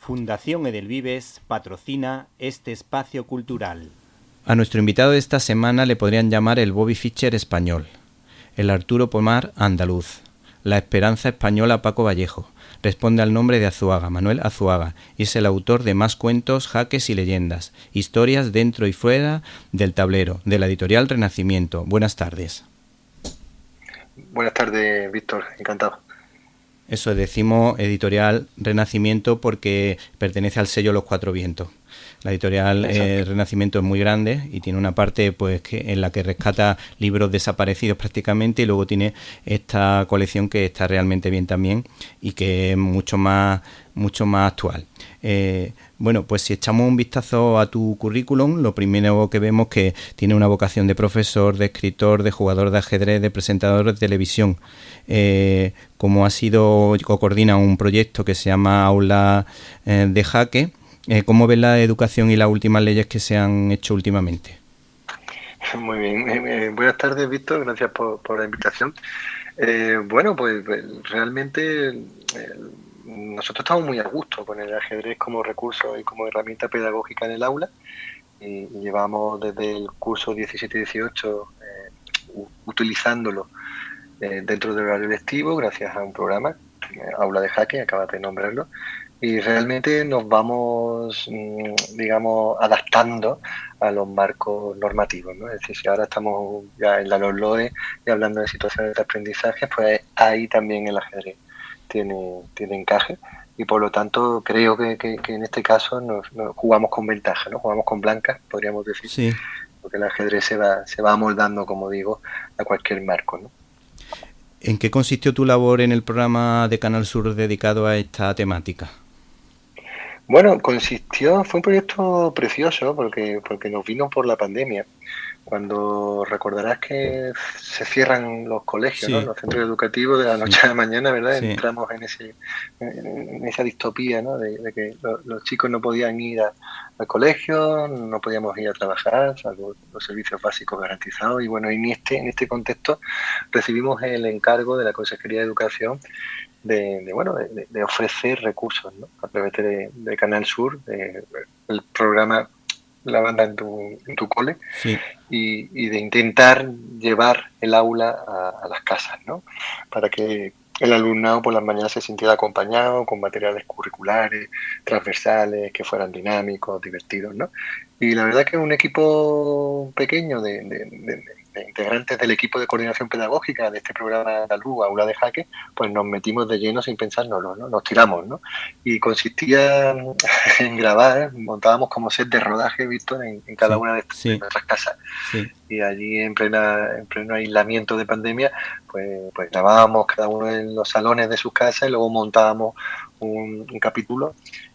Fundación Edelvives patrocina este espacio cultural. A nuestro invitado de esta semana le podrían llamar el Bobby Fischer español, el Arturo Pomar andaluz, la Esperanza española Paco Vallejo. Responde al nombre de Azuaga, Manuel Azuaga, y es el autor de más cuentos, jaques y leyendas, historias dentro y fuera del tablero, de la editorial Renacimiento. Buenas tardes. Buenas tardes, Víctor, encantado. Eso, decimos editorial Renacimiento porque pertenece al sello Los Cuatro Vientos. La editorial Renacimiento es muy grande y tiene una parte pues en la que rescata libros desaparecidos prácticamente, y luego tiene esta colección que está realmente bien también y que es mucho más actual. Bueno, pues si echamos un vistazo a tu currículum, lo primero que vemos que tiene una vocación de profesor, de escritor, de jugador de ajedrez, de presentador de televisión. Como ha sido o coordina un proyecto que se llama Aula de Jaque. ¿Cómo ves la educación y las últimas leyes que se han hecho últimamente? Muy bien. Buenas tardes, Víctor. Gracias por la invitación. Bueno, pues realmente nosotros estamos muy a gusto con el ajedrez como recurso y como herramienta pedagógica en el aula. Y llevamos desde el curso 17-18 utilizándolo dentro del horario lectivo gracias a un programa, Aula de Jaque, acabas de nombrarlo. Y realmente nos vamos, digamos, adaptando a los marcos normativos, ¿no? Es decir, si ahora estamos ya en la LOE y hablando de situaciones de aprendizaje, pues ahí también el ajedrez tiene encaje. Y por lo tanto creo que en este caso nos jugamos con ventaja, ¿no? Jugamos con blancas, podríamos decir, sí. Porque el ajedrez se va amoldando, como digo, a cualquier marco, ¿no? ¿En qué consistió tu labor en el programa de Canal Sur dedicado a esta temática? Bueno, fue un proyecto precioso porque nos vino por la pandemia. Cuando recordarás que se cierran los colegios, sí, ¿no? Los centros educativos de la noche a la mañana, ¿verdad? Sí. Entramos en esa distopía, ¿no? De que los chicos no podían ir al colegio, no podíamos ir a trabajar, salvo los servicios básicos garantizados. Y bueno, en este contexto recibimos el encargo de la Consejería de Educación de ofrecer recursos, ¿no? A través de Canal Sur, el programa La Banda en tu cole, sí. y de intentar llevar el aula a las casas, ¿no? Para que el alumnado por las mañanas se sintiera acompañado con materiales curriculares, transversales, que fueran dinámicos, divertidos, ¿no? Y la verdad que un equipo pequeño de integrantes del equipo de coordinación pedagógica de este programa andaluz, Aula de Jaque, pues nos metimos de lleno sin pensárnoslo, ¿no? Nos tiramos, ¿no? Y consistía en grabar, montábamos como set de rodaje, Víctor, en cada una de nuestras casas. Sí. Y allí en pleno aislamiento de pandemia, pues grabábamos cada uno en los salones de sus casas y luego montábamos un capítulo.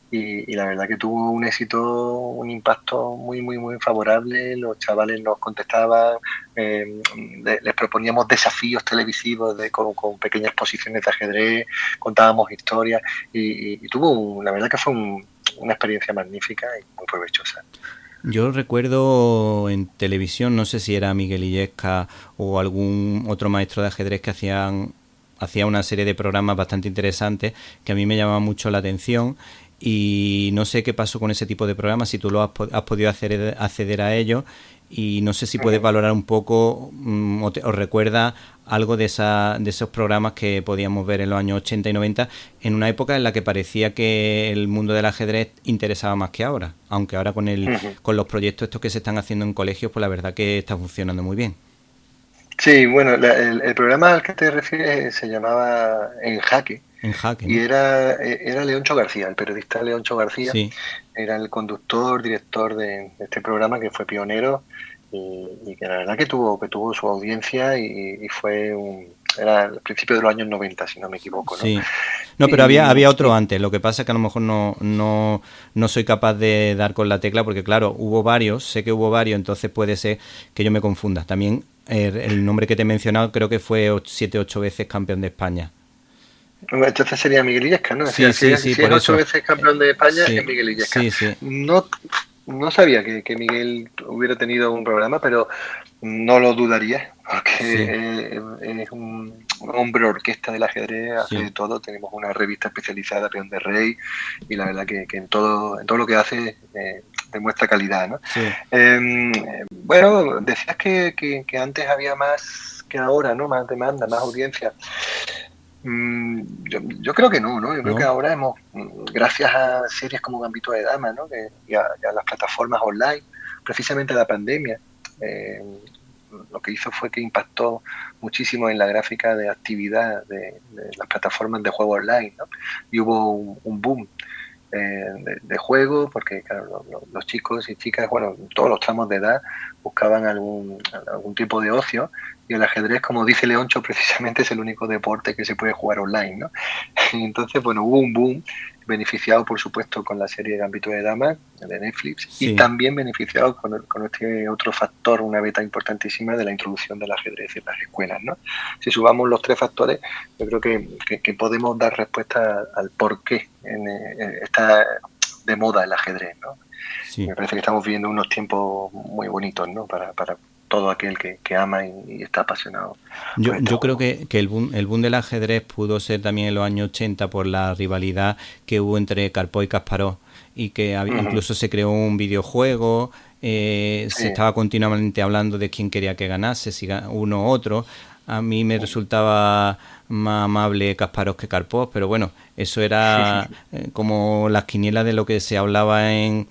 Y la verdad que tuvo un éxito, un impacto muy, muy, muy favorable. Los chavales nos contestaban, les proponíamos desafíos televisivos con pequeñas exposiciones de ajedrez, contábamos historias y la verdad que fue una experiencia magnífica y muy provechosa. Yo recuerdo en televisión, no sé si era Miguel Illesca o algún otro maestro de ajedrez que hacía una serie de programas bastante interesantes que a mí me llamaba mucho la atención. Y no sé qué pasó con ese tipo de programas, si tú lo has podido acceder a ellos, y no sé si puedes valorar un poco o recuerda algo de esos programas que podíamos ver en los años 80 y 90, en una época en la que parecía que el mundo del ajedrez interesaba más que ahora, aunque ahora con los proyectos estos que se están haciendo en colegios, pues la verdad que está funcionando muy bien. Sí, bueno, el programa al que te refieres se llamaba En Jaque. En Jaque, ¿no? Y era Leoncho García, el periodista Leoncho García. Sí. Era el conductor, director de este programa, que fue pionero y que la verdad que tuvo su audiencia y era al principio de los años 90, si no me equivoco, ¿no? Sí. No, pero había otro antes. Lo que pasa es que a lo mejor no soy capaz de dar con la tecla porque, claro, sé que hubo varios, entonces puede ser que yo me confunda. También el nombre que te he mencionado creo que fue 7-8 veces campeón de España. Entonces sería Miguel Illesca, ¿no? Sí, si es 8 veces campeón de España, sí, es Miguel Illesca. Sí. no sabía que Miguel hubiera tenido un programa, pero no lo dudaría, porque es un hombre orquesta del ajedrez, hace de todo. Tenemos una revista especializada, Peón de Rey, y la verdad que en todo lo que hace demuestra calidad, ¿no? Sí. Bueno, decías que antes había más que ahora, ¿no? Más demanda, más audiencia. Yo creo que no. Yo creo que ahora gracias a series como Gambito de Dama, ¿no? Y a las plataformas online, precisamente la pandemia, lo que hizo fue que impactó muchísimo en la gráfica de actividad de las plataformas de juego online, ¿no? Y hubo un boom de juego, porque claro, los chicos y chicas, bueno, todos los tramos de edad buscaban algún tipo de ocio, y el ajedrez, como dice Leoncho, precisamente es el único deporte que se puede jugar online, ¿no? Y entonces, bueno, hubo un boom, beneficiado por supuesto con la serie Gambito de Dama de Netflix, y también beneficiado con este otro factor, una beta importantísima de la introducción del ajedrez en las escuelas, ¿no? Si subamos los tres factores, yo creo que podemos dar respuesta al por qué está de moda el ajedrez, ¿no? Me parece que estamos viviendo unos tiempos muy bonitos, ¿no? Para todo aquel que ama y está apasionado. Yo creo que el boom del ajedrez pudo ser también en los años 80 por la rivalidad que hubo entre Karpov y Kasparov, y que incluso se creó un videojuego, se estaba continuamente hablando de quién quería que ganase, si uno u otro. A mí me resultaba más amable Kasparov que Karpov, pero bueno, eso era como las quinielas de lo que se hablaba en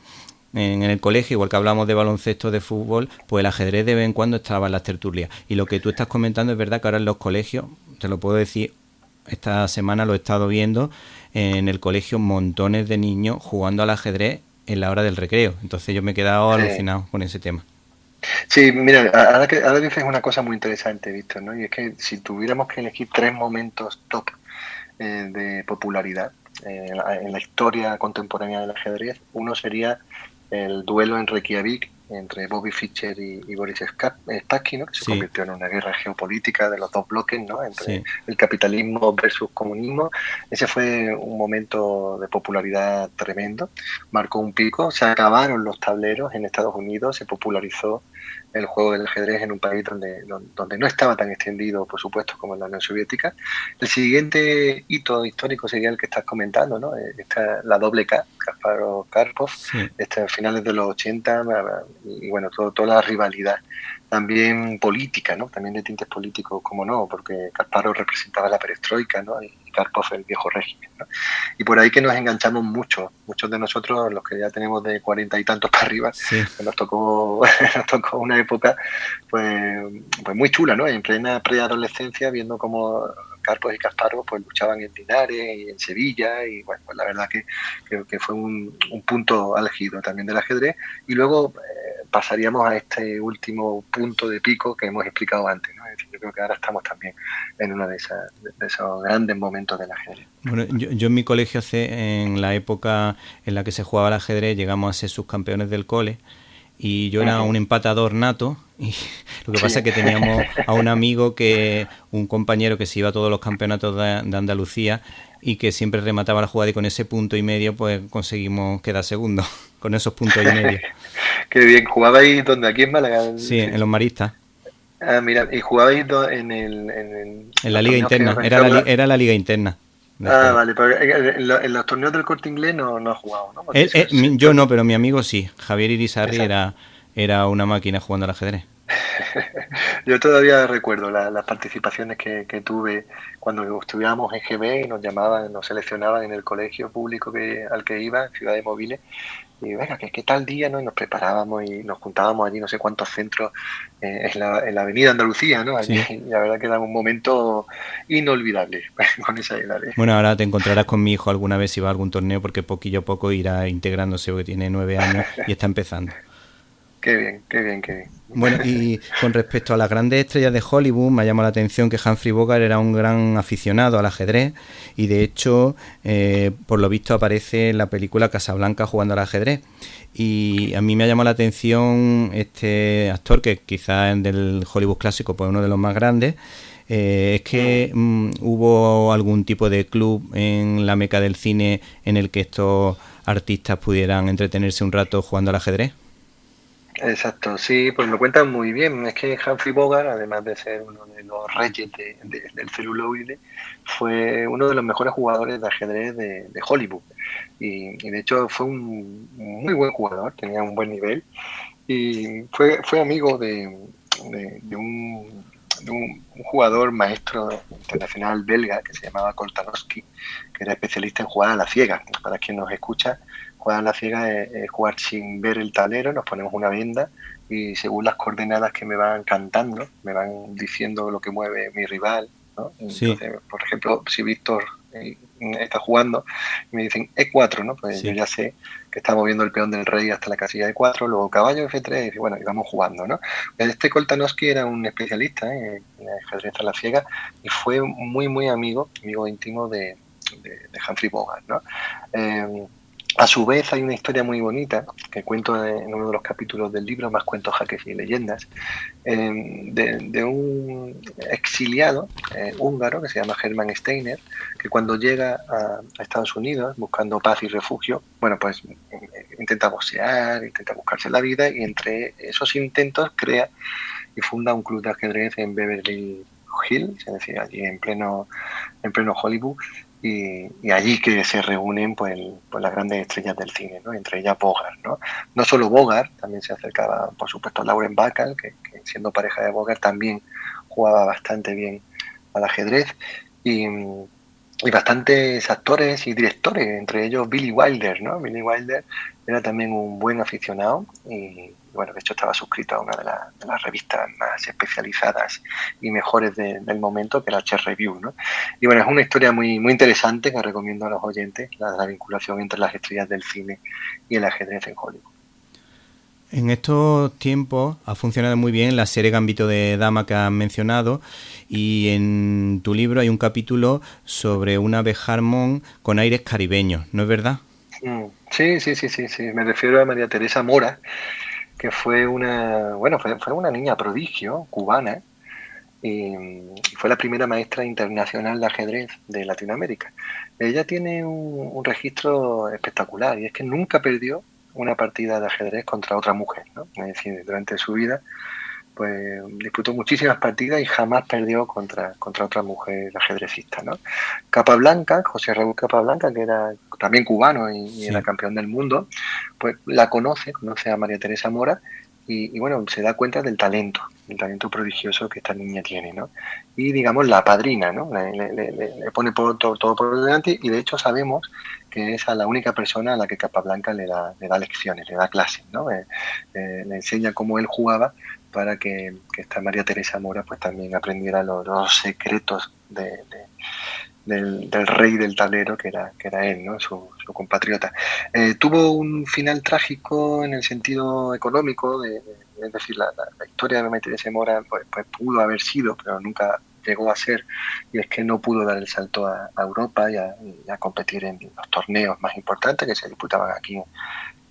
el colegio, igual que hablamos de baloncesto, de fútbol, pues el ajedrez de vez en cuando estaba en las tertulias. Y lo que tú estás comentando es verdad que ahora en los colegios, te lo puedo decir, esta semana lo he estado viendo, en el colegio montones de niños jugando al ajedrez en la hora del recreo. Entonces yo me he quedado alucinado con ese tema. Sí, mira, ahora dices una cosa muy interesante, Víctor, ¿no? Y es que si tuviéramos que elegir tres momentos top de popularidad en la historia contemporánea del ajedrez, uno sería el duelo en Reykjavik entre Bobby Fischer y Boris Spassky, ¿no? Que se convirtió en una guerra geopolítica de los dos bloques, ¿no? Entre el capitalismo versus comunismo. Ese fue un momento de popularidad tremendo, marcó un pico, se acabaron los tableros en Estados Unidos, se popularizó el juego del ajedrez en un país donde no estaba tan extendido, por supuesto, como en la Unión Soviética. El siguiente hito histórico sería el que estás comentando, ¿no? La doble K, Kasparov-Karpov, finales de los 80, y bueno, toda la rivalidad, también política, ¿no? También de tintes políticos, como no, porque Kasparov representaba la perestroika, ¿no? Y Karpov el viejo régimen, ¿no? Y por ahí que nos enganchamos muchos de nosotros, los que ya tenemos de 40 y tantos para arriba, que nos tocó una época pues muy chula, ¿no? En plena preadolescencia, viendo cómo Karpov y Kasparov pues luchaban en Linares y en Sevilla, y bueno, pues la verdad que fue un punto álgido también del ajedrez. Y luego pasaríamos a este último punto de pico que hemos explicado antes, ¿no? Es decir, yo creo que ahora estamos también en uno de esos grandes momentos del ajedrez. Bueno, yo en mi colegio, en la época en la que se jugaba al ajedrez, llegamos a ser subcampeones del cole, y yo era un empatador nato, y lo que pasa es que teníamos a un amigo, un compañero que se iba a todos los campeonatos de Andalucía y que siempre remataba la jugada, y con ese punto y medio pues conseguimos quedar segundo, con esos puntos y medio. Qué bien. ¿Jugabais dónde? ¿Aquí en Málaga? Sí, en los Maristas. Ah, mira, ¿y jugabais en la liga interna? Era la liga interna. Vale, pero en los torneos del Corte Inglés no has jugado, ¿no? Yo no, pero mi amigo sí. Javier Irizarry era una máquina jugando al ajedrez. Yo todavía recuerdo las participaciones que tuve cuando estudiábamos en GB y nos llamaban, nos seleccionaban en el colegio público al que iba, Ciudad de Móviles, y venga, ¿qué tal día, ¿no? Y nos preparábamos y nos juntábamos allí, no sé cuántos centros en la avenida Andalucía, ¿no? Allí, sí. Y la verdad que era un momento inolvidable con esa edad. Bueno, ahora te encontrarás con mi hijo alguna vez si va a algún torneo, porque poquillo a poco irá integrándose, porque tiene 9 años y está empezando. Qué bien. Bueno, y con respecto a las grandes estrellas de Hollywood, me ha llamado la atención que Humphrey Bogart era un gran aficionado al ajedrez, y de hecho, por lo visto, aparece en la película Casablanca jugando al ajedrez. Y a mí me ha llamado la atención este actor, que quizás del Hollywood clásico pues uno de los más grandes, ¿Es que hubo algún tipo de club en la meca del cine en el que estos artistas pudieran entretenerse un rato jugando al ajedrez? Exacto, sí, pues lo cuentan muy bien. Es que Humphrey Bogart, además de ser uno de los reyes del celuloide, fue uno de los mejores jugadores de ajedrez de Hollywood. Y de hecho fue un muy buen jugador, tenía un buen nivel y fue amigo de un jugador maestro internacional belga que se llamaba Koltanowski, que era especialista en jugar a la ciega. Para quien nos escucha, jugar a la ciega es jugar sin ver el tablero, nos ponemos una venda y según las coordenadas que me van cantando, me van diciendo lo que mueve mi rival, ¿no? Sí. Entonces, por ejemplo, si Víctor está jugando y me dicen E4, ¿no? Pues Sí. yo ya sé que está moviendo el peón del rey hasta la casilla E4, luego caballo F3 y bueno, y vamos jugando, ¿no? Este Koltanowski era un especialista en ajedrez a la ciega y fue muy amigo íntimo de Humphrey Bogart, ¿no? A su vez hay una historia muy bonita que cuento en uno de los capítulos del libro, Más cuentos, jaques y leyendas, de un exiliado húngaro que se llama Hermann Steiner, que cuando llega a Estados Unidos buscando paz y refugio, bueno, pues intenta boxear, intenta buscarse la vida y entre esos intentos crea y funda un club de ajedrez en Beverly Hills, es decir, allí en pleno Hollywood. Y allí que se reúnen pues las grandes estrellas del cine, ¿no? Entre ellas Bogart, ¿no? No solo Bogart, también se acercaba, por supuesto, Lauren Bacall, que siendo pareja de Bogart también jugaba bastante bien al ajedrez, y bastantes actores y directores, entre ellos Billy Wilder, ¿no? Billy Wilder era también un buen aficionado y, bueno, de hecho estaba suscrito a una de las revistas más especializadas y mejores del momento, que era Chess Review, ¿no? Y bueno, es una historia muy interesante que recomiendo a los oyentes, la vinculación entre las estrellas del cine y el ajedrez en Hollywood. En estos tiempos ha funcionado muy bien la serie Gambito de Dama que has mencionado, y en tu libro hay un capítulo sobre una Beth Harmon con aires caribeños, ¿no es verdad? Sí. Me refiero a María Teresa Mora, que fue fue una niña prodigio cubana y fue la primera maestra internacional de ajedrez de Latinoamérica. Ella tiene un registro espectacular y es que nunca perdió una partida de ajedrez contra otra mujer, ¿no? Es decir, durante su vida pues disputó muchísimas partidas y jamás perdió contra otra mujer ajedrecista, ¿no? Capablanca, José Raúl Capablanca, que era también cubano y era campeón del mundo, pues la conoce a María Teresa Mora y bueno, se da cuenta del talento prodigioso que esta niña tiene, ¿no? Y digamos la padrina, ¿no? Le pone todo por delante y de hecho sabemos que es a la única persona a la que Capablanca le da lecciones, le da clases, ¿no? Le enseña cómo él jugaba para que esta María Teresa Mora pues también aprendiera los secretos del rey del tablero que era él, ¿no? Su compatriota. Tuvo un final trágico en el sentido económico, es decir, la historia de María Teresa Mora pues pudo haber sido, pero nunca llegó a ser, y es que no pudo dar el salto a Europa y a competir en los torneos más importantes que se disputaban aquí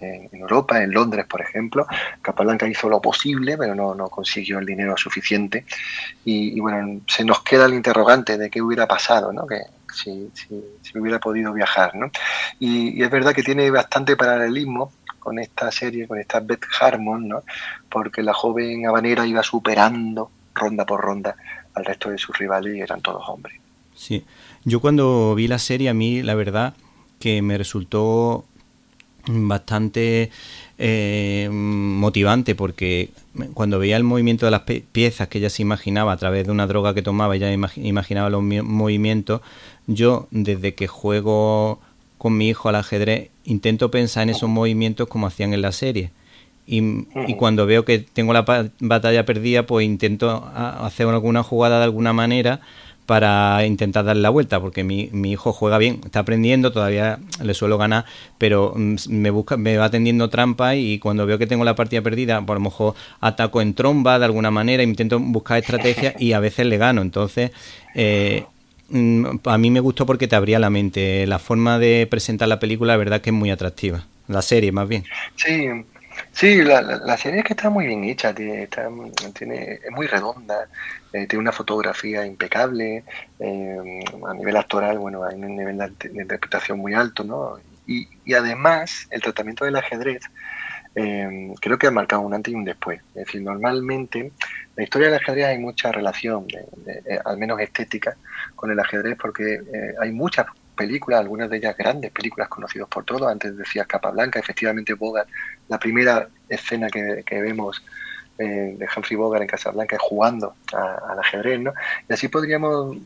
en Europa, en Londres, por ejemplo. Capablanca hizo lo posible, pero no consiguió el dinero suficiente. Y bueno, se nos queda el interrogante de qué hubiera pasado, ¿no? Que si hubiera podido viajar, ¿no? Y es verdad que tiene bastante paralelismo con esta serie, con esta Beth Harmon, ¿no? Porque la joven habanera iba superando ronda por ronda al resto de sus rivales y eran todos hombres. Sí, yo cuando vi la serie, a mí la verdad que me resultó bastante motivante, porque cuando veía el movimiento de las piezas que ella se imaginaba a través de una droga que tomaba, ella imaginaba los movimientos. Yo, desde que juego con mi hijo al ajedrez, intento pensar en esos movimientos como hacían en la serie. Y cuando veo que tengo la batalla perdida, pues intento hacer alguna jugada de alguna manera para intentar darle la vuelta, porque mi hijo juega bien, está aprendiendo, todavía le suelo ganar, pero me va tendiendo trampas, y cuando veo que tengo la partida perdida, por lo mejor ataco en tromba de alguna manera, intento buscar estrategias y a veces le gano. Entonces a mí me gustó porque te abría la mente. La forma de presentar la película, la verdad que es muy atractiva, la serie más bien. Sí, Sí, la serie es que está muy bien hecha, es muy redonda, tiene una fotografía impecable, a nivel actoral, bueno, hay un nivel de interpretación muy alto, ¿no? Y además, el tratamiento del ajedrez creo que ha marcado un antes y un después. Es decir, normalmente en la historia del ajedrez hay mucha relación, al menos estética, con el ajedrez, porque hay muchas películas, algunas de ellas grandes películas conocidas por todos. Antes decías Capablanca, efectivamente Bogart, la primera escena que vemos de Humphrey Bogart en Casablanca es jugando al ajedrez, ¿no? Y así podríamos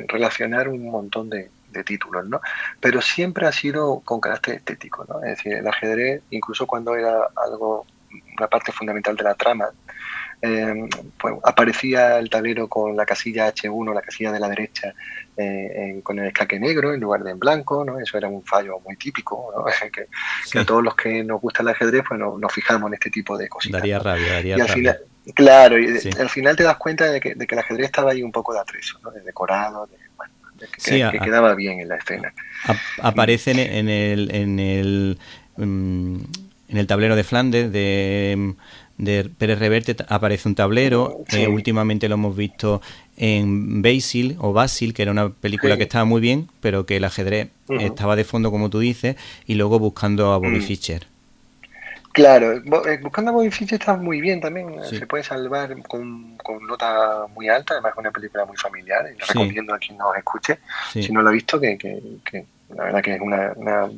relacionar un montón de títulos, ¿no? Pero siempre ha sido con carácter estético, ¿no? Es decir, el ajedrez, incluso cuando era algo, una parte fundamental de la trama, pues aparecía el tablero con la casilla H1, la casilla de la derecha, con el escaque negro en lugar de en blanco, ¿no? Eso era un fallo muy típico, ¿no? que a Sí, todos los que nos gusta el ajedrez, pues nos fijamos en este tipo de cositas, daría ¿no? rabia, daría Y al rabia. final, claro, y Sí, al final te das cuenta de que el ajedrez estaba ahí un poco de atrezo, ¿no? De decorado, bueno, sí, que quedaba bien en la escena. Mm. aparece mm, en el tablero de Flandes de Pérez Reverte, aparece un tablero. Sí, Últimamente lo hemos visto en Basil o Basil, que era una película que sí. estaba muy bien, pero que el ajedrez Ujú. estaba de fondo, como tú dices, y luego buscando a Bobby Mm. Fischer. Claro, Buscando a Bobby Fischer está muy bien también, Sí, se puede salvar con nota muy alta, además es una película muy familiar y la sí, recomiendo a quien nos escuche, si sí, no lo ha visto, que la verdad que es una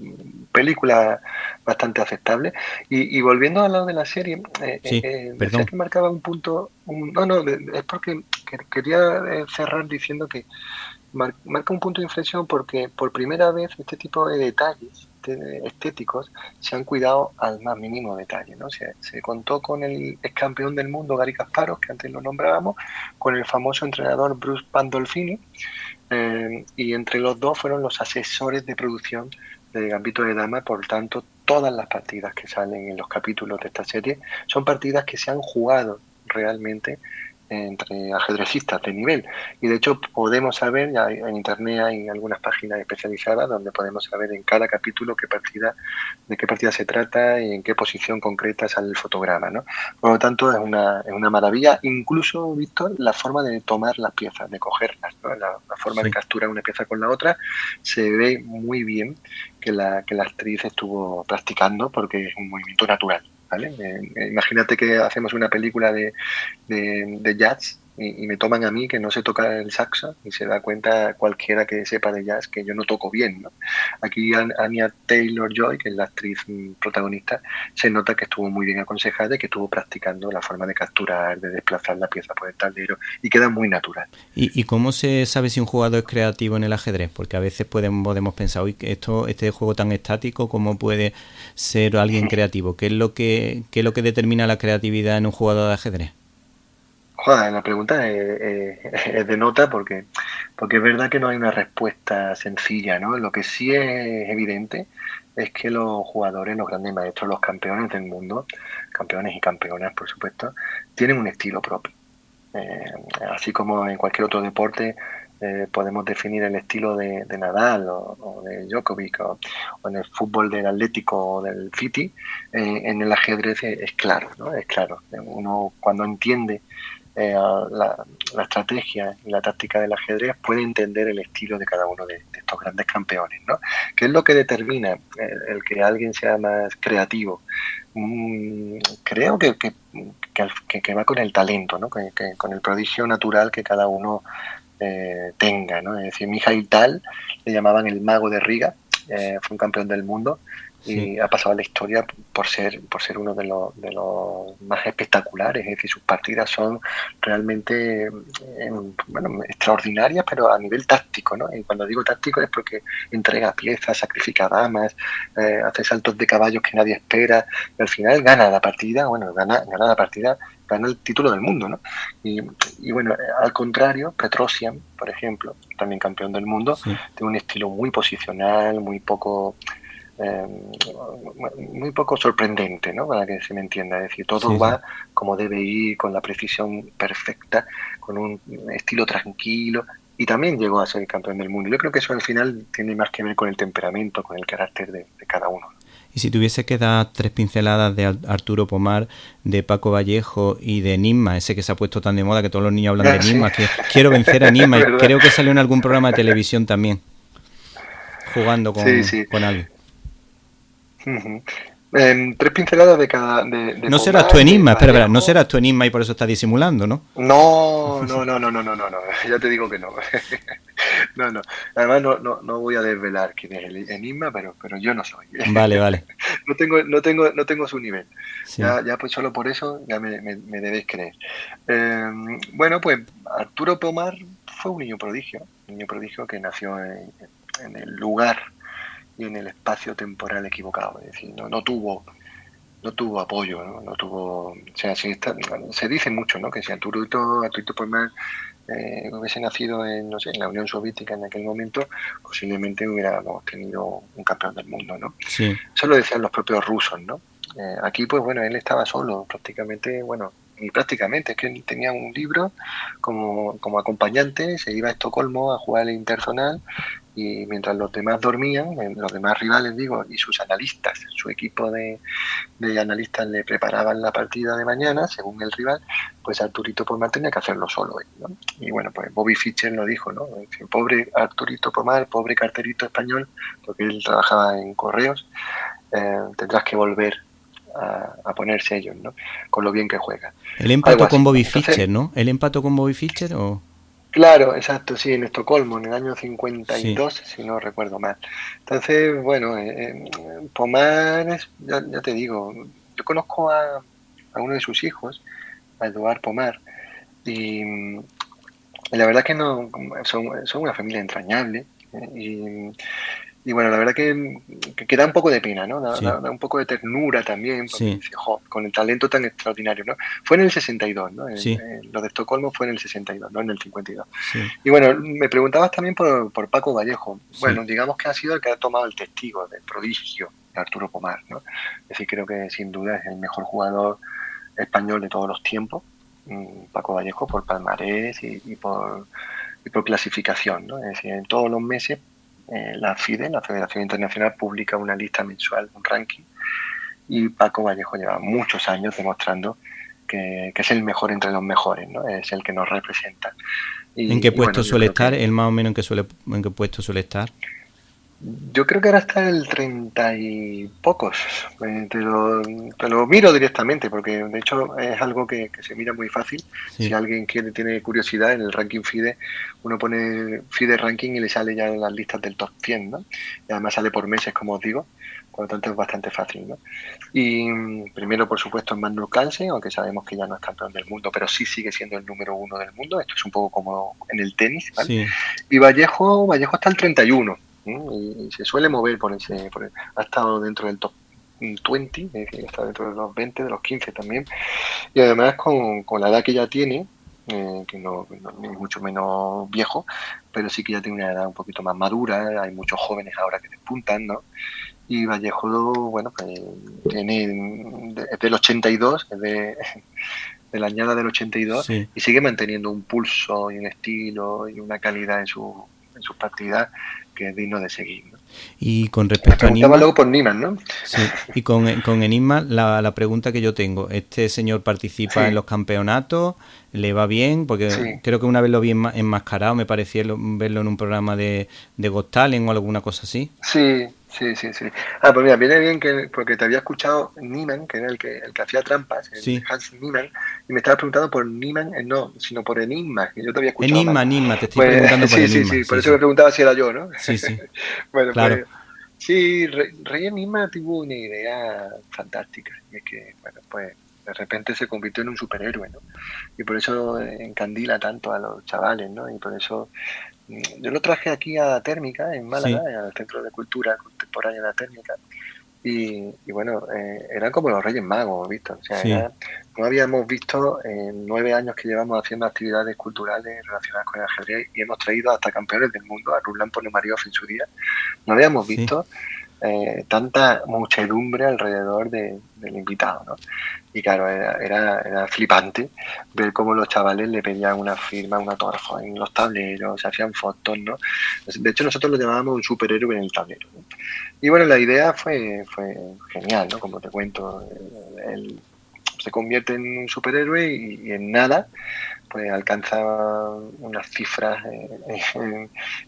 película bastante aceptable. Y volviendo a lo de la serie, sí, decías perdón. que marcaba un punto, no, no, es porque quería cerrar diciendo que marca un punto de inflexión porque por primera vez este tipo de detalles estéticos se han cuidado al más mínimo detalle, ¿no? Se contó con el ex campeón del mundo Gary Kasparov, que antes lo nombrábamos, con el famoso entrenador Bruce Pandolfini, y entre los dos fueron los asesores de producción de Gambito de Dama. Por tanto, todas las partidas que salen en los capítulos de esta serie son partidas que se han jugado realmente entre ajedrecistas de nivel. Y de hecho podemos saber, ya en internet hay algunas páginas especializadas donde podemos saber en cada capítulo de qué partida se trata y en qué posición concreta sale el fotograma, ¿no? Por lo tanto, es una maravilla. Incluso, Víctor, la forma de tomar las piezas, de cogerlas, ¿no? La forma de Sí. capturar una pieza con la otra, se ve muy bien que la actriz estuvo practicando porque es un movimiento natural. ¿Vale? Imagínate que hacemos una película de jazz y me toman a mí que no sé tocar el saxo y se da cuenta cualquiera que sepa de jazz que yo no toco bien, ¿no? Aquí Anya Taylor-Joy, que es la actriz protagonista, se nota que estuvo muy bien aconsejada y que estuvo practicando la forma de capturar, de desplazar la pieza por el tablero y queda muy natural. ¿Y cómo se sabe si un jugador es creativo en el ajedrez? Porque a veces podemos pensar, uy, este juego tan estático, ¿cómo puede ser alguien creativo? ¿Qué es lo que determina la creatividad en un jugador de ajedrez? Joder, la pregunta es de nota porque es verdad que no hay una respuesta sencilla, ¿no? Lo que sí es evidente es que los jugadores, los grandes maestros, los campeones del mundo, campeones y campeonas, por supuesto, tienen un estilo propio. Eh, Así como en cualquier otro deporte podemos definir el estilo de Nadal o de Djokovic o en el fútbol del Atlético o del City, en el ajedrez es claro, ¿no? Es claro. Uno cuando entiende la estrategia y la táctica del ajedrez puede entender el estilo de cada uno de estos grandes campeones, ¿no? ¿Qué es lo que determina el que alguien sea más creativo? Creo que va con el talento, ¿no? Con el prodigio natural que cada uno tenga, ¿no? Es decir, Mijail Tal le llamaban el mago de Riga, fue un campeón del mundo Sí, y ha pasado a la historia por ser uno de los más espectaculares. Es decir, sus partidas son realmente bueno, extraordinarias, pero a nivel táctico, ¿no? Y cuando digo táctico es porque entrega piezas, sacrifica damas, hace saltos de caballos que nadie espera, y al final gana la partida, bueno, gana la partida, gana el título del mundo, ¿no? Y, y bueno, al contrario, Petrosian, por ejemplo, también campeón del mundo, sí, tiene un estilo muy posicional, eh, muy poco sorprendente, ¿no? Para que se me entienda. Es decir, todo sí, sí. va como debe ir, con la precisión perfecta, con un estilo tranquilo. Y también llegó a ser campeón del mundo. Yo creo que eso al final tiene más que ver con el temperamento, con el carácter de cada uno. Y si tuviese que dar 3 pinceladas de Arturo Pomar, de Paco Vallejo y de Enigma, ese que se ha puesto tan de moda que todos los niños hablan de Enigma, que quiero vencer a Enigma, y creo que salió en algún programa de televisión también, jugando con alguien. Uh-huh. 3 pinceladas de cada... De no serás tu Enigma, espera, no serás tu Enigma y por eso estás disimulando, ¿no? No, ya te digo que no. No. Además no voy a desvelar quién es el Enigma, pero yo no soy. Vale. No tengo su nivel. Sí. Ya pues solo por eso ya me debéis creer. Bueno, pues Arturo Pomar fue un niño prodigio que nació en el lugar y en el espacio temporal equivocado. Es decir, no tuvo apoyo, no tuvo, o sea, se dice mucho, ¿no? Que si Arturito Pomar hubiese nacido en la Unión Soviética en aquel momento, posiblemente hubiéramos tenido un campeón del mundo, ¿no? Sí. Eso lo decían los propios rusos, ¿no? Aquí, pues bueno, él estaba solo, prácticamente, ni prácticamente, es que tenía un libro como acompañante, se iba a Estocolmo a jugar el Interzonal, y mientras los demás dormían, los demás rivales, digo, y sus analistas, su equipo de analistas le preparaban la partida de mañana, según el rival, pues Arturito Pomar tenía que hacerlo solo, ¿no? Y bueno, pues Bobby Fischer lo dijo, ¿no? Pobre Arturito Pomar, pobre carterito español, porque él trabajaba en correos, tendrás que volver a poner sellos, ¿no? Con lo bien que juega. Él empató con Bobby Fischer, ¿no? ¿Él empató con Bobby Fischer o...? Claro, exacto, sí, en Estocolmo, en el año 52, sí. Si no recuerdo mal. Entonces, bueno, Pomar, ya te digo, yo conozco a uno de sus hijos, a Eduard Pomar, y la verdad que no son una familia entrañable, y bueno, la verdad que da un poco de pena, ¿no? Da un poco de ternura también, porque dice, con el talento tan extraordinario, ¿no? Fue en el 62, ¿no? Lo de Estocolmo fue en el 62, no en el 52. Sí. Y bueno, me preguntabas también por Paco Vallejo. Bueno, digamos que ha sido el que ha tomado el testigo del prodigio de Arturo Pomar, ¿no? Es decir, creo que sin duda es el mejor jugador español de todos los tiempos, Paco Vallejo, por palmarés y por clasificación, ¿no? Es decir, en todos los meses la FIDE, la Federación Internacional, publica una lista mensual, un ranking, y Paco Vallejo lleva muchos años demostrando que es el mejor entre los mejores, ¿no? Es el que nos representa. ¿En qué puesto suele estar? ¿El más o menos en qué puesto suele estar? Yo creo que ahora está el 30 y pocos. Te lo miro directamente, porque de hecho es algo que se mira muy fácil. Sí. Si alguien tiene curiosidad, en el ranking FIDE, uno pone FIDE Ranking y le sale ya en las listas del top 100, ¿no? Y además sale por meses, como os digo, por lo tanto es bastante fácil, ¿no? Y primero, por supuesto, es Magnus Carlsen, aunque sabemos que ya no es campeón del mundo, pero sí sigue siendo el número 1 del mundo. Esto es un poco como en el tenis, ¿vale? Sí. Y Vallejo está el 31. Y se suele mover ha estado dentro del top 20, ha estado dentro de los 20, de los 15 también, y además con la edad que ya tiene, que no es mucho menos viejo, pero sí que ya tiene una edad un poquito más madura, hay muchos jóvenes ahora que despuntan, ¿no? Y Vallejo, bueno, pues tiene del 82, de la añada del 82, sí. Y sigue manteniendo un pulso y un estilo y una calidad en sus partidas que es digno de seguir, ¿no? Y con respecto a Enigma, luego por Niemann, ¿no? Sí. Y con Enigma, la pregunta que yo tengo, ¿este señor participa en los campeonatos? ¿Le va bien? Porque creo que una vez lo vi enmascarado, me parecía verlo en un programa de Got Talent o alguna cosa así. Sí. Pues mira, viene bien porque te había escuchado Niemann, que era el que hacía trampas, Hans Niemann, y me estabas preguntando por Niemann, no, sino por Enigma, que yo te había escuchado. Enigma, te estoy preguntando por Enigma. Sí, por eso me preguntaba si era yo, ¿no? Sí. Bueno, claro. Pues sí, Rey Enigma tuvo una idea fantástica, y es que, bueno, pues de repente se convirtió en un superhéroe, ¿no? Y por eso encandila tanto a los chavales, ¿no? Y por eso yo lo traje aquí a Térmica, en Málaga, al Centro de Cultura Contemporánea de la Térmica, y bueno, eran como los Reyes Magos, ¿visto? O sea, no habíamos visto en 9 años que llevamos haciendo actividades culturales relacionadas con el ajedrez, y hemos traído hasta campeones del mundo, a Ruslan Ponomariov en su día, no habíamos visto tanta muchedumbre alrededor del invitado, ¿no? Y claro, era flipante ver cómo los chavales le pedían una firma, un autógrafo en los tableros, se hacían fotos, ¿no? De hecho, nosotros lo llamábamos un superhéroe en el tablero, ¿no? Y bueno, la idea fue genial, ¿no? Como te cuento, él se convierte en un superhéroe y en nada pues alcanza unas cifras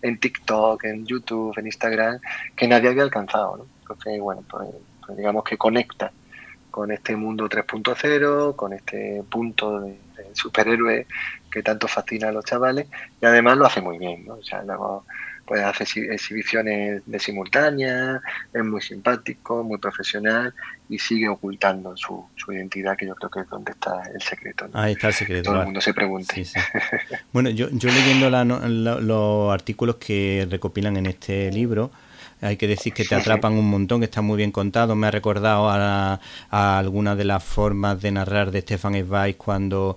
en TikTok, en YouTube, en Instagram, que nadie había alcanzado, ¿no? Entonces, bueno, pues digamos que conecta con este mundo 3.0, con este punto de superhéroe que tanto fascina a los chavales, y además lo hace muy bien, ¿no? O sea, luego pues hace exhibiciones de simultánea, es muy simpático, muy profesional y sigue ocultando su identidad, que yo creo que es donde está el secreto, ¿no? Ahí está el secreto. Todo el mundo se pregunte. Sí, sí. Bueno, yo leyendo los artículos que recopilan en este libro, hay que decir que te atrapan un montón, que está muy bien contado. Me ha recordado a algunas de las formas de narrar de Stefan Zweig cuando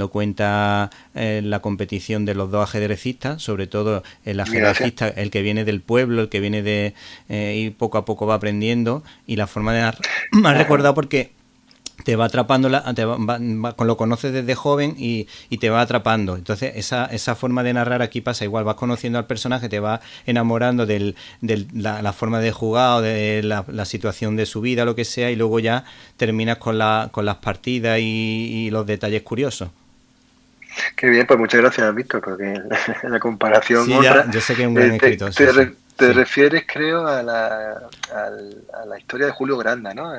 cuenta la competición de los dos ajedrecistas, sobre todo el ajedrecista, el que viene del pueblo, el que viene de y poco a poco va aprendiendo, y la forma de narrar me ha recordado porque te va atrapando, lo conoces desde joven y te va atrapando. Entonces esa forma de narrar aquí pasa igual, vas conociendo al personaje, te vas enamorando de la forma de jugar o de la situación de su vida, lo que sea, y luego ya terminas con las partidas y los detalles curiosos. Qué bien, pues muchas gracias, Víctor, porque la comparación... Sí, ya, yo sé que es un gran escritor. Te refieres, creo, a la historia de Julio Granda, ¿no?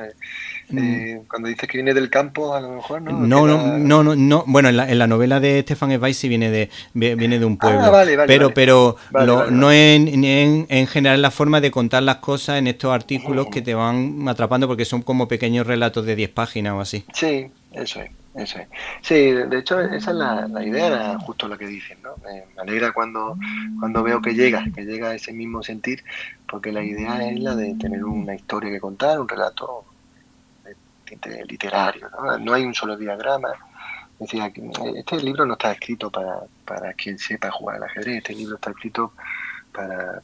Cuando dices que viene del campo, a lo mejor, ¿no? No. Bueno, en la novela de Stefan Zweig sí viene de un pueblo. Vale, pero no en general la forma de contar las cosas en estos artículos que te van atrapando, porque son como pequeños relatos de 10 páginas o así. Sí, eso es. Sí, de hecho esa es la idea, era justo lo que dicen, ¿no? Me alegra cuando veo que llega a ese mismo sentir, porque la idea es la de tener una historia que contar, un relato literario, ¿no? No hay un solo diagrama. Decía, este libro no está escrito para quien sepa jugar al ajedrez, este libro está escrito para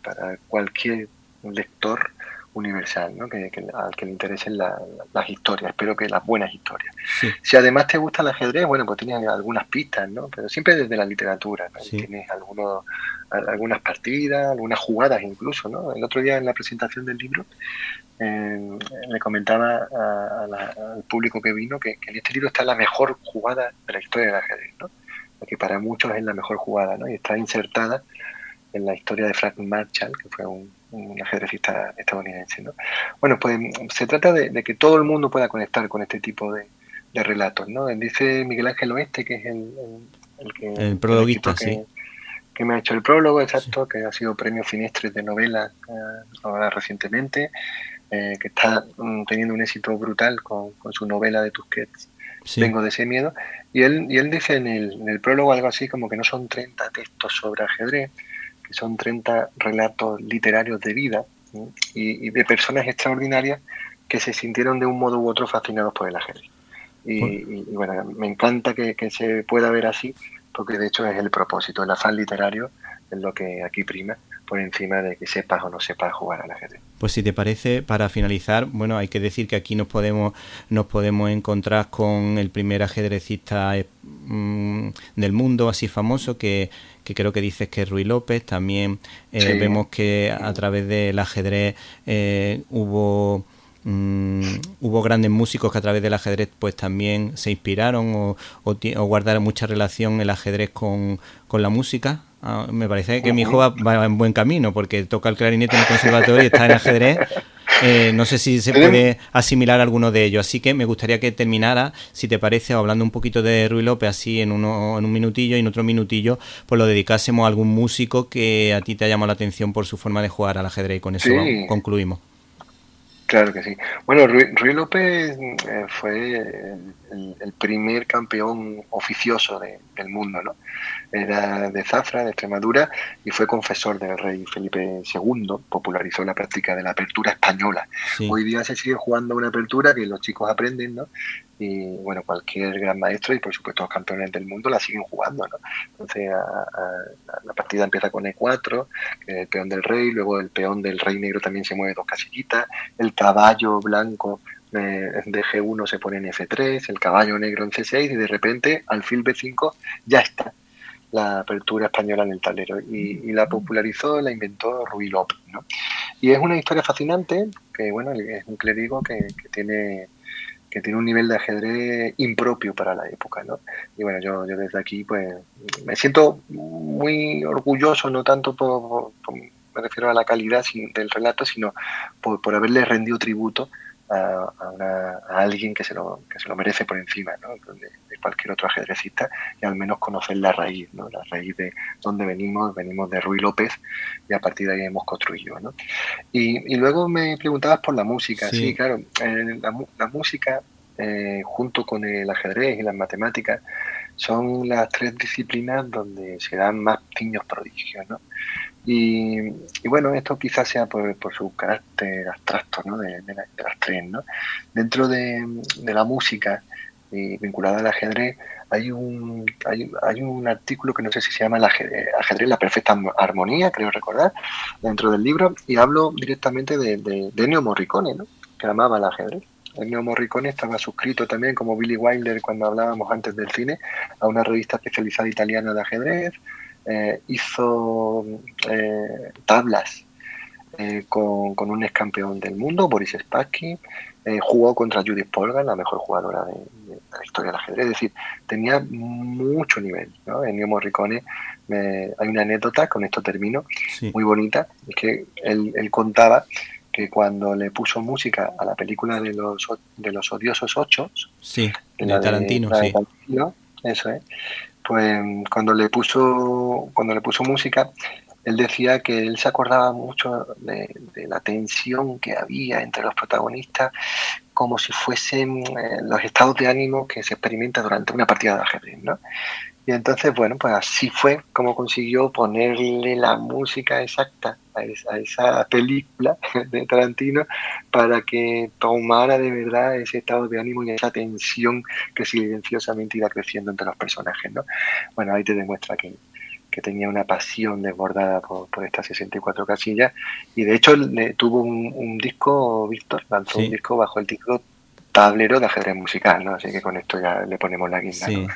cualquier lector universal, ¿no? Al que le interesen las historias, espero que las buenas historias. Sí. Si además te gusta el ajedrez, bueno, pues tienes algunas pistas, ¿no? Pero siempre desde la literatura, ¿no? Sí. Tienes algunas partidas, algunas jugadas incluso, ¿no? El otro día en la presentación del libro le comentaba al público que vino que en este libro está la mejor jugada de la historia del ajedrez, ¿no? Porque para muchos es la mejor jugada, ¿no? Y está insertada en la historia de Frank Marshall, que fue un ajedrecista estadounidense, ¿no? Bueno, pues se trata de que todo el mundo pueda conectar con este tipo de relatos, ¿no? Dice Miguel Ángel Oeste, que es el prologuista, que me ha hecho el prólogo, exacto, sí. Que ha sido premio Finestres de novela ahora recientemente, que está teniendo un éxito brutal con su novela de Tusquets, sí. Vengo de ese miedo, y él dice en el prólogo algo así como que no son 30 textos sobre ajedrez, que son 30 relatos literarios de vida, ¿sí? y de personas extraordinarias que se sintieron de un modo u otro fascinados por el ajedrez. Y bueno, me encanta que se pueda ver así, porque de hecho es el propósito, el afán literario es lo que aquí prima, por encima de que sepas o no sepas jugar al ajedrez. Pues si te parece, para finalizar, bueno, hay que decir que aquí nos podemos encontrar con el primer ajedrecista del mundo así famoso, que creo que dices que es Ruy López. También sí. Vemos que a través del ajedrez hubo grandes músicos que a través del ajedrez pues también se inspiraron o guardaron mucha relación el ajedrez con la música. Me parece que mi hijo va en buen camino, porque toca el clarinete en el conservatorio y está en ajedrez. No sé si se puede asimilar alguno de ellos, así que me gustaría que terminara, si te parece, hablando un poquito de Ruy López, así en un minutillo, y en otro minutillo pues lo dedicásemos a algún músico que a ti te ha llamado la atención por su forma de jugar al ajedrez, y con eso concluimos. Claro que sí. Bueno, Ruy López fue el primer campeón oficioso del mundo, ¿no? Era de Zafra, de Extremadura, y fue confesor del rey Felipe II. Popularizó la práctica de la apertura española. Sí. Hoy día se sigue jugando una apertura que los chicos aprenden, ¿no? Y bueno, cualquier gran maestro y por supuesto los campeones del mundo la siguen jugando, ¿no? Entonces la partida empieza con E4, que es el peón del rey, luego el peón del rey negro también se mueve 2 casillitas, el caballo blanco de G1 se pone en F3, el caballo negro en C6 y de repente alfil B5 ya está la apertura española en el tablero y la popularizó, la inventó Ruy López, ¿no? Y es una historia fascinante, que bueno, es un clérigo que tiene un nivel de ajedrez impropio para la época, ¿no? Y bueno, yo desde aquí pues me siento muy orgulloso, no tanto me refiero a la calidad del relato, sino por haberle rendido tributo a alguien que se lo merece por encima, ¿no? de cualquier otro ajedrecista, y al menos conocer la raíz, ¿no? La raíz de dónde venimos de Ruy López, y a partir de ahí hemos construido, ¿no? Y luego me preguntabas por la música. Sí, claro, la música junto con el ajedrez y las matemáticas son las 3 disciplinas donde se dan más niños prodigios, ¿no? Y bueno, esto quizás sea por su carácter abstracto, ¿no? de las 3, ¿no? Dentro de la música vinculada al ajedrez hay un artículo que no sé si se llama el ajedrez la perfecta armonía, creo recordar, dentro del libro, y hablo directamente de Ennio Morricone, ¿no? Que amaba el ajedrez. Ennio Morricone estaba suscrito también, como Billy Wilder cuando hablábamos antes del cine, a una revista especializada italiana de ajedrez. Hizo tablas con un ex campeón del mundo, Boris Spassky. Jugó contra Judith Polgar, la mejor jugadora de la historia del ajedrez. Es decir, tenía mucho nivel, ¿no? Ennio Morricone, hay una anécdota, con esto termino, sí, muy bonita, es que él contaba que cuando le puso música a la película de los odiosos 8, sí, de Tarantino, sí. Tarantino, eso es, pues cuando le puso música, él decía que él se acordaba mucho de la tensión que había entre los protagonistas, como si fuesen los estados de ánimo que se experimenta durante una partida de ajedrez, ¿no? Y entonces, bueno, pues así fue como consiguió ponerle la música exacta a esa película de Tarantino para que tomara de verdad ese estado de ánimo y esa tensión que silenciosamente iba creciendo entre los personajes, ¿no? Bueno, ahí te demuestra que tenía una pasión desbordada por estas 64 casillas, y de hecho tuvo un disco, Víctor, lanzó un disco bajo el título Tablero de ajedrez musical, ¿no? Así que con esto ya le ponemos la guinda, sí, ¿no?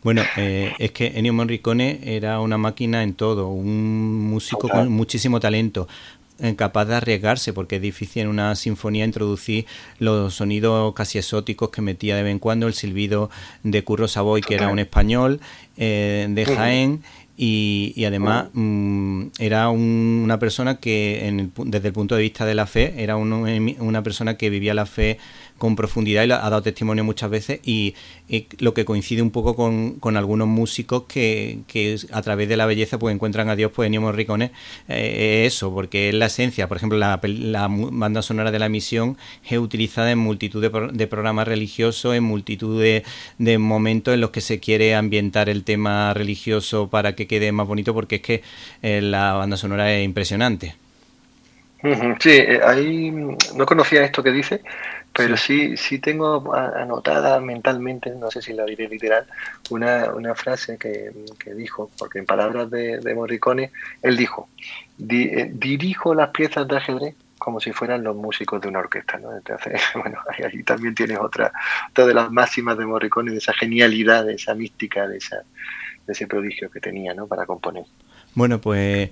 Bueno, es que Ennio Morricone era una máquina en todo, un músico con muchísimo talento, capaz de arriesgarse, porque es difícil en una sinfonía introducir los sonidos casi exóticos que metía de vez en cuando, el silbido de Curro Savoy, que era un español de Jaén, y además era una persona que desde el punto de vista de la fe era una persona que vivía la fe con profundidad y ha dado testimonio muchas veces, y lo que coincide un poco con algunos músicos que a través de la belleza pues encuentran a Dios. Pues Ennio Morricone eso, porque es la esencia. Por ejemplo, la banda sonora de La Misión es utilizada en multitud de programas religiosos, en multitud de momentos en los que se quiere ambientar el tema religioso para que quede más bonito, porque es que la banda sonora es impresionante. Sí, ahí no conocía esto que dice, pero sí tengo anotada mentalmente, no sé si la diré literal, una frase que dijo, porque en palabras de Morricone, él dijo, dirijo las piezas de ajedrez como si fueran los músicos de una orquesta, ¿no? Entonces, bueno, ahí también tienes otra de las máximas de Morricone, de esa genialidad, de esa mística, de ese prodigio que tenía, ¿no? Para componer. Bueno, pues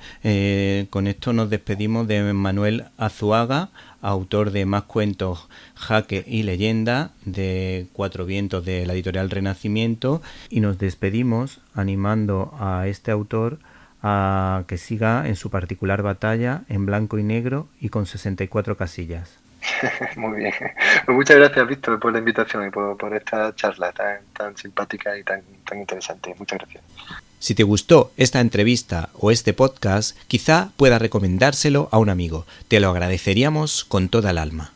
con esto nos despedimos de Manuel Azuaga, autor de Más cuentos, jaque y leyenda, de Cuatro vientos, de la editorial Renacimiento, y nos despedimos animando a este autor a que siga en su particular batalla en blanco y negro y con 64 casillas. Muy bien. Pues muchas gracias, Víctor, por la invitación y por esta charla tan simpática y tan interesante. Muchas gracias. Si te gustó esta entrevista o este podcast, quizá pueda recomendárselo a un amigo. Te lo agradeceríamos con toda el alma.